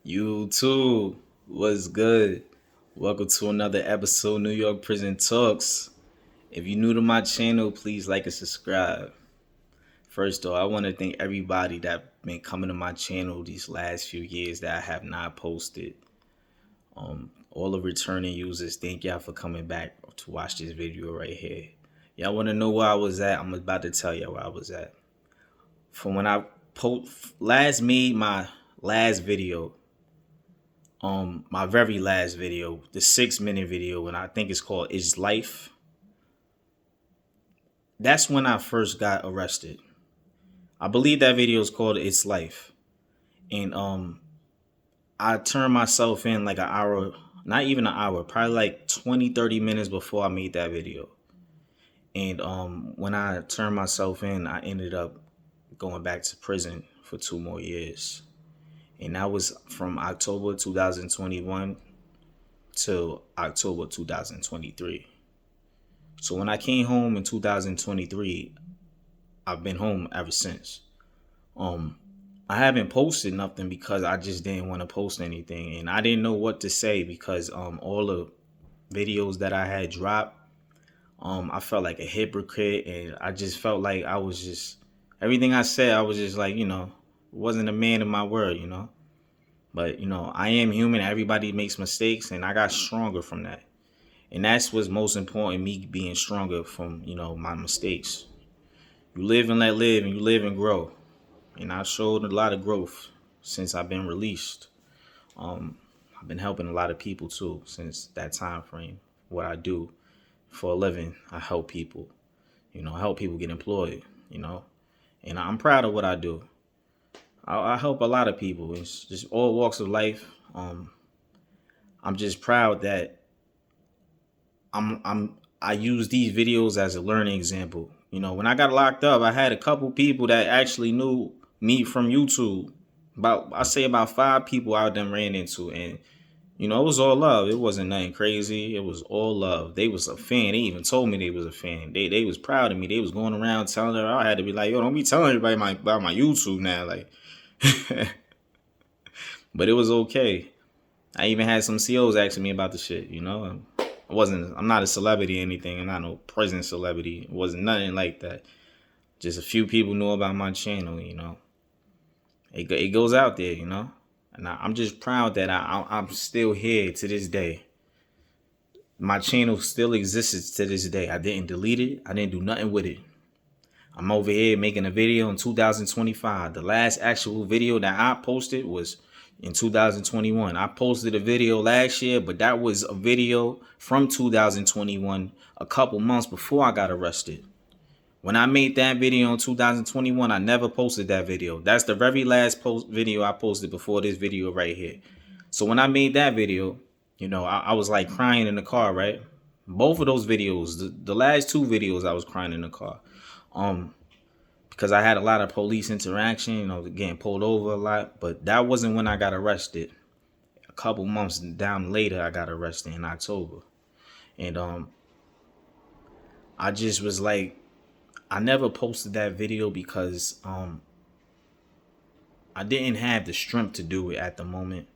You too. What's good? Welcome to another episode of New York Prison Talks. If you're new to my channel, please like and subscribe. First though, I want to thank everybody that been coming to my channel these last few years that I have not posted. All the returning users, thank y'all for coming back to watch this video right here. Y'all want to know where I was at? I'm about to tell y'all where I was at. From when I last made my last video, my very last video, the 6-minute video, and I think it's called Is Life. That's when I first got arrested. I believe that video is called It's Life. And I turned myself in like an hour, not even an hour, probably like 20-30 minutes before I made that video. And when I turned myself in, I ended up going back to prison for 2 more years. And that was from October 2021 to October 2023. So when I came home in 2023, I've been home ever since. I haven't posted nothing because I just didn't want to post anything, and I didn't know what to say because all the videos that I had dropped, I felt like a hypocrite, and I just felt like I was just everything I said, I was just like, wasn't a man of my word, But I am human. Everybody makes mistakes, and I got stronger from that. And that's what's most important, me being stronger from, my mistakes. You live and let live, and you live and grow. And I showed a lot of growth since I've been released. I've been helping a lot of people too since that time frame. What I do for a living, I help people. I help people get employed, And I'm proud of what I do. I help a lot of people. It's just all walks of life. I'm just proud that I use these videos as a learning example. When I got locked up, I had a couple people that actually knew me from YouTube. About 5 people I done ran into, and it was all love. It wasn't nothing crazy. It was all love. They was a fan. They even told me they was a fan. They was proud of me. They was going around telling her. I had to be like, yo, don't be telling everybody about my YouTube now, like. But it was okay. I even had some COs asking me about the shit, I'm not a celebrity or anything. I'm not no prison celebrity. It wasn't nothing like that. Just a few people knew about my channel, It goes out there, And I'm just proud that I'm still here to this day. My channel still exists to this day. I didn't delete it. I didn't do nothing with it. I'm over here making a video in 2025. The last actual video that I posted was in 2021. I posted a video last year, but that was a video from 2021, a couple months before I got arrested. When I made that video in 2021, I never posted that video. That's the very last video I posted before this video right here. So when I made that video, I was like crying in the car, right? Both of those videos, the last 2 videos, I was crying in the car. Because I had a lot of police interaction, getting pulled over a lot. But that wasn't when I got arrested. A couple months down later, I got arrested in October. And I just was like, I never posted that video because I didn't have the strength to do it at the moment.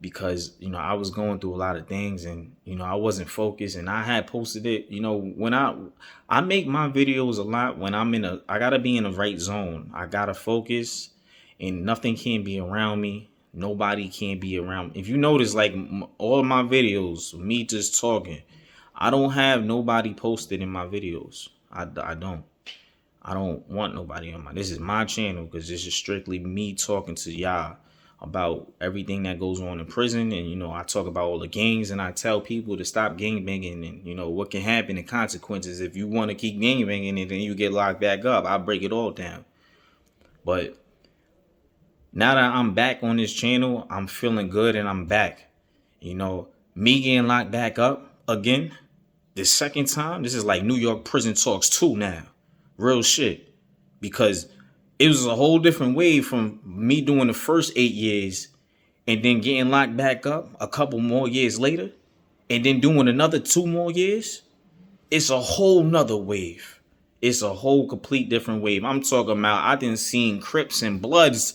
Because, I was going through a lot of things, and, I wasn't focused, and I had posted it, when I make my videos a lot when I gotta be in the right zone. I gotta focus, and nothing can be around me. Nobody can be around me. If you notice, like all of my videos, me just talking, I don't have nobody posted in my videos. I don't want nobody on this is my channel, because this is strictly me talking to y'all about everything that goes on in prison. And, I talk about all the gangs, and I tell people to stop gangbanging, and, what can happen, the consequences. If you want to keep gangbanging and then you get locked back up, I break it all down. But now that I'm back on this channel, I'm feeling good, and I'm back. Me getting locked back up again, the second time, this is like New York Prison Talks 2 now. Real shit. Because it was a whole different wave from me doing the first 8 years and then getting locked back up a couple more years later and then doing another 2 more years. It's a whole nother wave. It's a whole complete different wave. I'm talking about I didn't seen Crips and Bloods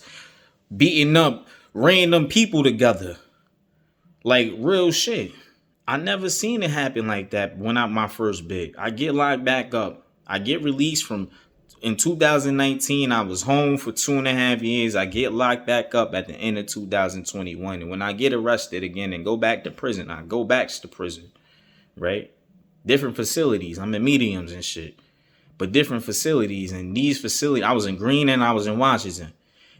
beating up random people together. Like real shit. I never seen it happen like that when I my first bid. I get locked back up. I get released from in 2019. I was home for 2.5 years. I get locked back up at the end of 2021. And when I get arrested again and go back to prison, I go back to prison. Right? Different facilities. I'm in mediums and shit. But different facilities. And these facilities, I was in Green and I was in Washington.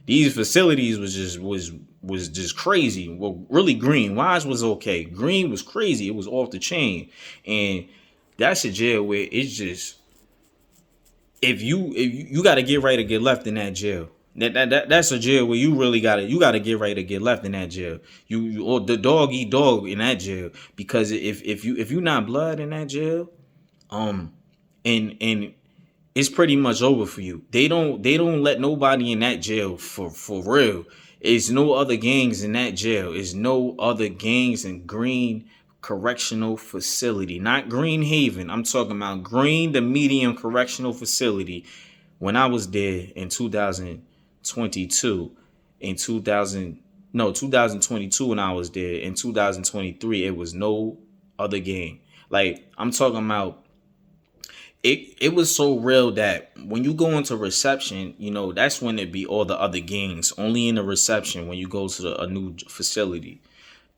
These facilities was just crazy. Well, really Green. Wise was okay. Green was crazy. It was off the chain. And that's a jail where it's just if you gotta get right or get left in that jail. That's a jail where you really gotta get right or get left in that jail. You or the dog eat dog in that jail. Because if you not blood in that jail, and it's pretty much over for you. They don't let nobody in that jail for real. It's no other gangs in that jail. It's no other gangs in Green Correctional Facility. Not Green Haven. I'm talking about Green, the medium correctional facility. When I was there in 2022, 2022 when I was there, in 2023, it was no other gang. Like, I'm talking about it was so real that when you go into reception, that's when it be all the other gangs. Only in the reception when you go to a new facility.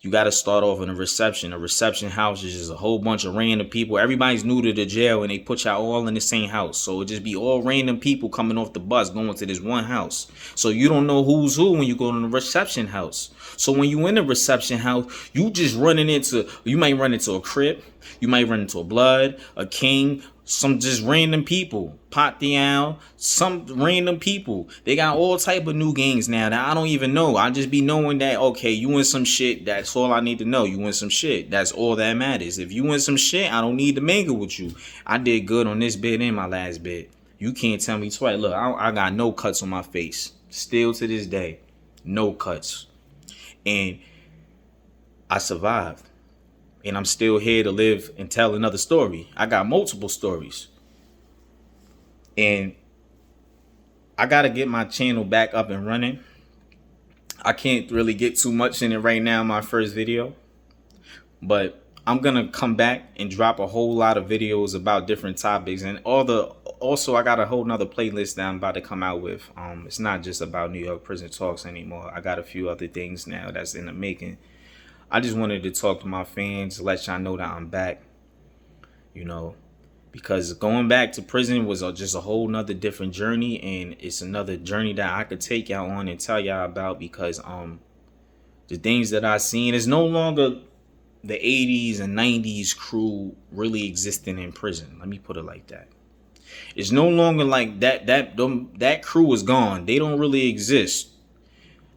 You got to start off in a reception. A reception house is just a whole bunch of random people. Everybody's new to the jail and they put y'all all in the same house. So it just be all random people coming off the bus going to this one house. So you don't know who's who when you go to the reception house. So when you in the reception house, you might run into a Crip. You might run into a Blood, a King, some just random people, Pot the Owl, some random people. They got all type of new gangs now that I don't even know. I just be knowing that, okay, you in some shit. That's all I need to know. You in some shit. That's all that matters. If you in some shit, I don't need to mingle with you. I did good on this bid and my last bid. You can't tell me twice. Look, I got no cuts on my face. Still to this day, no cuts. And I survived. And I'm still here to live and tell another story. I got multiple stories. And I got to get my channel back up and running. I can't really get too much in it right now in my first video. But I'm going to come back and drop a whole lot of videos about different topics. And also, I got a whole nother playlist that I'm about to come out with. It's not just about New York prison talks anymore. I got a few other things now that's in the making. I just wanted to talk to my fans, let y'all know that I'm back, because going back to prison was just a whole nother different journey. And it's another journey that I could take y'all on and tell y'all about, because the things that I seen is no longer the 80s and 90s crew really existing in prison. Let me put it like that. It's no longer like that crew is gone. They don't really exist.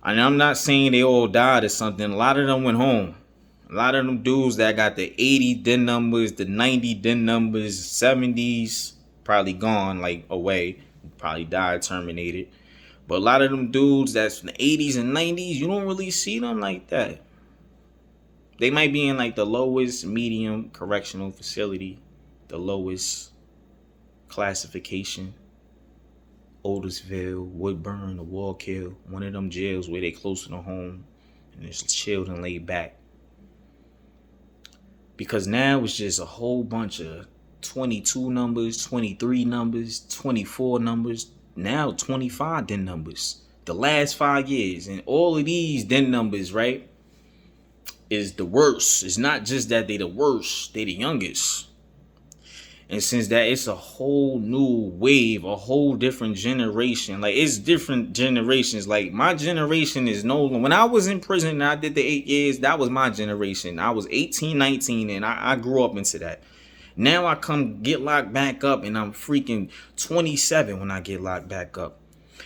And I'm not saying they all died or something. A lot of them went home. A lot of them dudes that got the 80 DIN numbers, the 90 DIN numbers, 70s, probably gone, like away. Probably died, terminated. But a lot of them dudes that's from the 80s and 90s, you don't really see them like that. They might be in like the lowest medium correctional facility, the lowest classification. Otisville, Woodburn, or Wallkill, one of them jails where they closer to home and it's chilled and laid back. Because now it's just a whole bunch of 22 numbers, 23 numbers, 24 numbers, now 25 DIN numbers. The last 5 years. And all of these DIN numbers, right, is the worst. It's not just that they the worst, they the youngest. And since that, it's a whole new wave, a whole different generation. Like, it's different generations. Like, my generation is no longer. When I was in prison and I did the 8 years, that was my generation. I was 18, 19, and I grew up into that. Now I come get locked back up, and I'm freaking 27 when I get locked back up.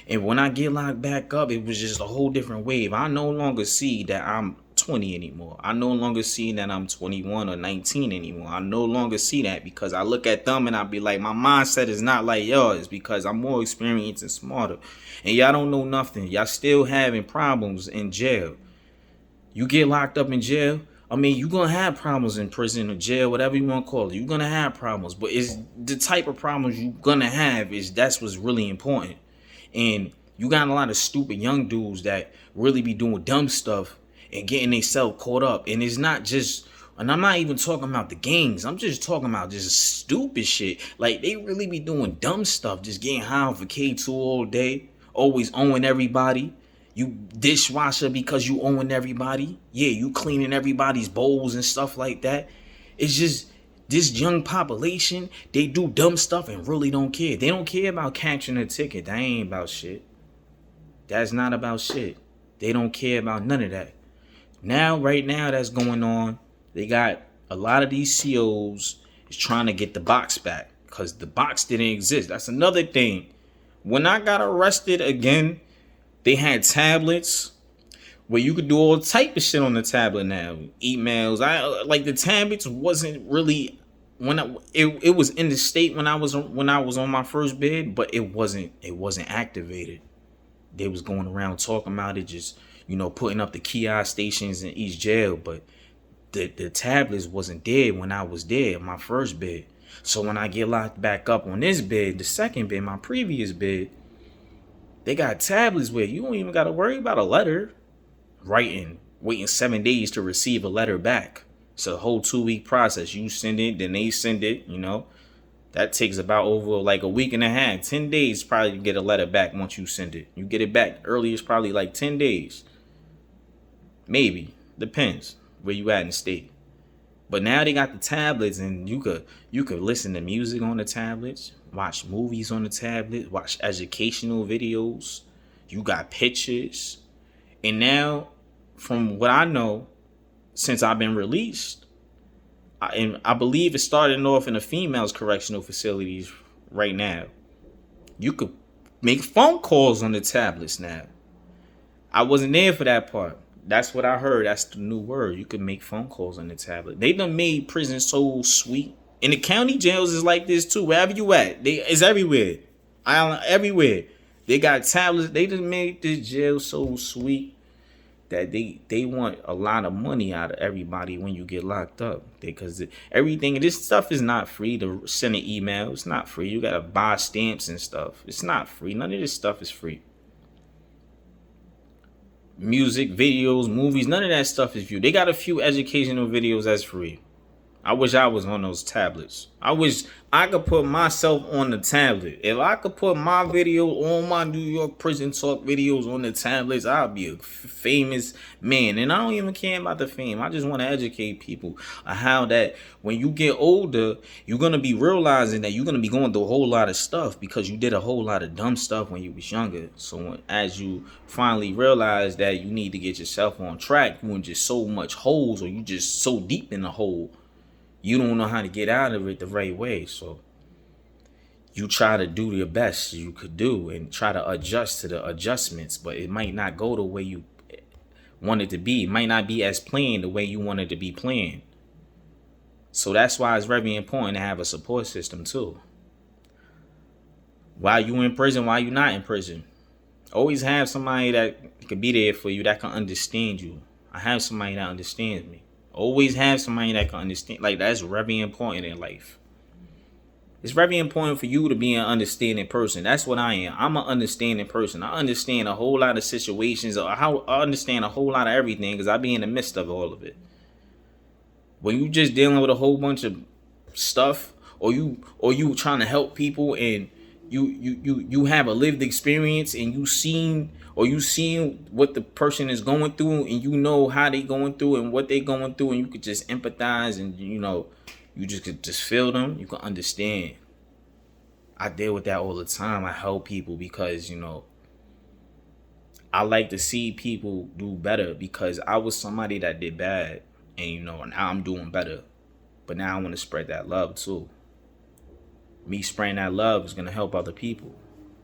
And when I get locked back up, it was just a whole different wave. I no longer see that I'm 20 anymore. I no longer see that I'm 21 or 19 anymore. I no longer see that, because I look at them and I be like, my mindset is not like yours, because I'm more experienced and smarter. And y'all don't know nothing. Y'all still having problems in jail. You get locked up in jail, I mean, you're going to have problems in prison or jail, whatever you want to call it. You're going to have problems. But it's the type of problems you're going to have that's what's really important. And You got a lot of stupid young dudes that really be doing dumb stuff and getting themselves caught up. And it's not just, and I'm not even talking about the gangs. I'm just talking about just stupid shit. Like, they really be doing dumb stuff, just getting high off of K2 all day, always owing everybody. You dishwasher because you owing everybody. Yeah, you cleaning everybody's bowls and stuff like that. It's just this young population, they do dumb stuff and really don't care. They don't care about catching a ticket. That ain't about shit. That's not about shit. They don't care about none of that. Now, right now, that's going on. They got a lot of these COs is trying to get the box back because the box didn't exist. That's another thing. When I got arrested again, they had tablets where you could do all type of shit on the tablet now. Emails. Like the tablets wasn't really it was in the state when I was on my first bid, but it wasn't activated. They was going around talking about it, just putting up the kiosk stations in each jail, but the tablets wasn't there when I was there, my first bid. So when I get locked back up on this bid, the second bid, my previous bid, they got tablets where you don't even got to worry about a letter waiting 7 days to receive a letter back. It's a whole 2-week process. You send it, then they send it, That takes about over like a week and a half, 10 days probably to get a letter back once you send it. You get it back early, it's probably like 10 days. Maybe. Depends where you at in the state. But now they got the tablets and you could listen to music on the tablets, watch movies on the tablet, watch educational videos. You got pictures. And now, from what I know, since I've been released, I believe it started off in the females correctional facilities right now. You could make phone calls on the tablets now. I wasn't there for that part. That's what I heard. That's the new word. You could make phone calls on the tablet. They done made prison so sweet. And the county jails is like this too. Wherever you at, it's everywhere. Island, everywhere. They got tablets. They just made this jail so sweet that they want a lot of money out of everybody when you get locked up. Because everything, this stuff is not free. To send an email, it's not free. You gotta buy stamps and stuff. It's not free. None of this stuff is free. Music, videos, movies, none of that stuff is free. They got a few educational videos that's free. I wish I was on those tablets. I wish I could put myself on the tablet. If I could put my video on my New York prison talk videos on the tablets, I'd be a famous man. And I don't even care about the fame. I just want to educate people on how that when you get older, you're going to be realizing that you're going to be going through a whole lot of stuff because you did a whole lot of dumb stuff when you was younger. So as you finally realize that you need to get yourself on track, you in just so much holes, or you just so deep in the hole, you don't know how to get out of it the right way. So you try to do your best you could do and try to adjust to the adjustments, but it might not go the way you want it to be. It might not be as planned the way you want it to be planned. So that's why it's very important to have a support system too. While you in prison, while you not in prison, always have somebody that can be there for you, that can understand you. I have somebody that understands me. Always have somebody that can understand. Like, that's very important in life. It's very important for you to be an understanding person. That's what I am. I'm an understanding person. I understand a whole lot of situations. I understand a whole lot of everything because I be in the midst of all of it. When you just dealing with a whole bunch of stuff, or you trying to help people, and you have a lived experience, and you seen what the person is going through, and you know how they going through and what they going through, and you could just empathize, and you just could just feel them. You can understand. I deal with that all the time. I help people because I like to see people do better, because I was somebody that did bad, and now I'm doing better. But now I want to spread that love too. Me spreading that love is gonna help other people.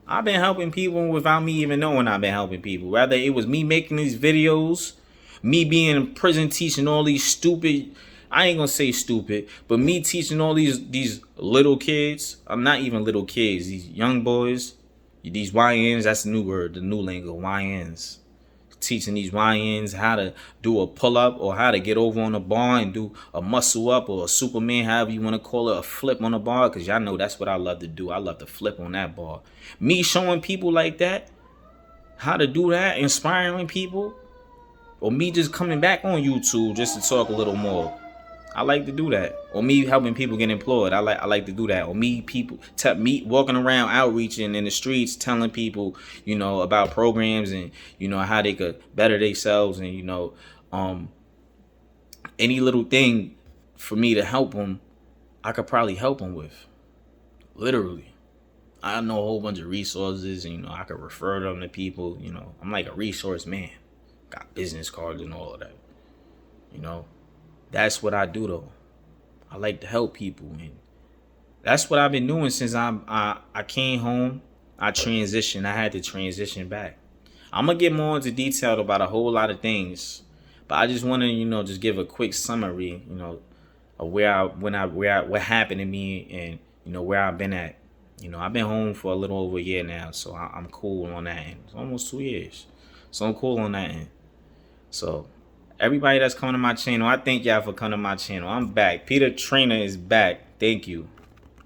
I've been helping people without me even knowing I've been helping people. Whether it was me making these videos, me being in prison teaching all these stupid, I ain't gonna say stupid, but me teaching all these little kids. I'm not even little kids, these young boys, these YNs, that's the new word, the new lingo, YNs. Teaching these YNs how to do a pull-up, or how to get over on a bar and do a muscle up, or a Superman, however you want to call it, a flip on a bar, because y'all know that's what I love to do. I love to flip on that bar. Me showing people like that, how to do that, inspiring people, or me just coming back on YouTube just to talk a little more. I like to do that. Or me helping people get employed. I like to do that. Or me walking around outreaching in the streets, telling people, about programs and how they could better themselves, and any little thing for me to help them, I could probably help them with. Literally. I know a whole bunch of resources, and I could refer them to people. I'm like a resource man. Got business cards and all of that. That's what I do though. I like to help people, and that's what I've been doing since I came home. I transitioned. I had to transition back. I'm gonna get more into detail about a whole lot of things, but I just want to just give a quick summary, of what happened to me, and where I've been at. I've been home for a little over a year now, so I'm cool on that end. It's almost 2 years, so I'm cool on that end. So everybody that's coming to my channel, I thank y'all for coming to my channel. I'm back. Peter Trainer is back. Thank you.